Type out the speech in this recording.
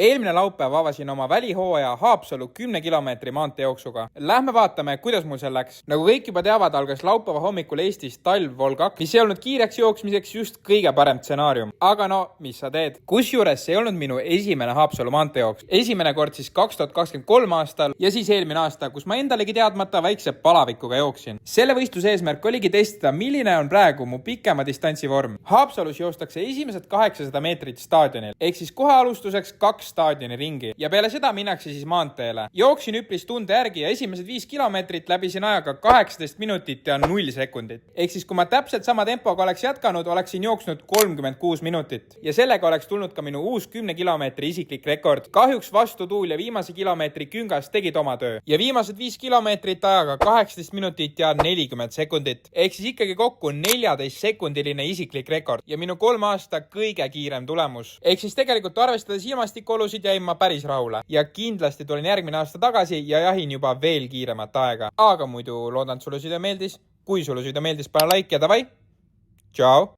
Eelmine laupäev avasin oma välihooaja Haapsalu 10 kilomeetri maanteejooksuga. Lähme vaatame, kuidas mul seal läks. Nagu kõik juba teavad, algas laupäeva hommikul Eestis talv Vol 2, mis ei olnud kiireks jooksmiseks just kõige parem stsenaarium. Aga no, mis sa teed? Kusjuures see ei olnud minu esimene Haapsalu maanteejooks. Esimene kord siis 2023 aastal ja siis eelmine aasta, kus ma endalegi teadmata väikse palavikuga jooksin. Selle võistluse eesmärk oligi testida, milline on praegu mu pikema distantsi vorm. Haapsalus joostakse esimesed 800 meetrit staadionil, ehk siis kohe alustuseks 2 staadioni ringi ja peale seda minnakse siis maanteele. Jooksin üpris tunde järgi ja esimesed 5 kilomeetrit läbisin ajaga 18 minutit ja 0 sekundit. Ehk siis kui ma täpselt sama tempoga oleks jätkanud, oleksin jooksnud 36 minutit. Ja sellega oleks tulnud ka minu uus 10 kilomeetri isiklik rekord. Kahjuks vastutuul ja viimase kilomeetri küngas tegid oma töö. Ja viimased 5 kilomeetrit ajaga 18 minutit ja 40 sekundit. Ehk siis ikkagi kokku 14 sekundiline isiklik rekord ja minu 3 aasta kõige kiirem tulemus. Ehk siis tegelikult arvestades ilmastikuolusid jäin ma päris rahule. Ja kindlasti tulin järgmine aasta tagasi ja jahin juba veel kiiremat aega. Aga muidu loodan, et sulle süda meeldis. Kui sulle süda meeldis, pane like ja davai. Ciao!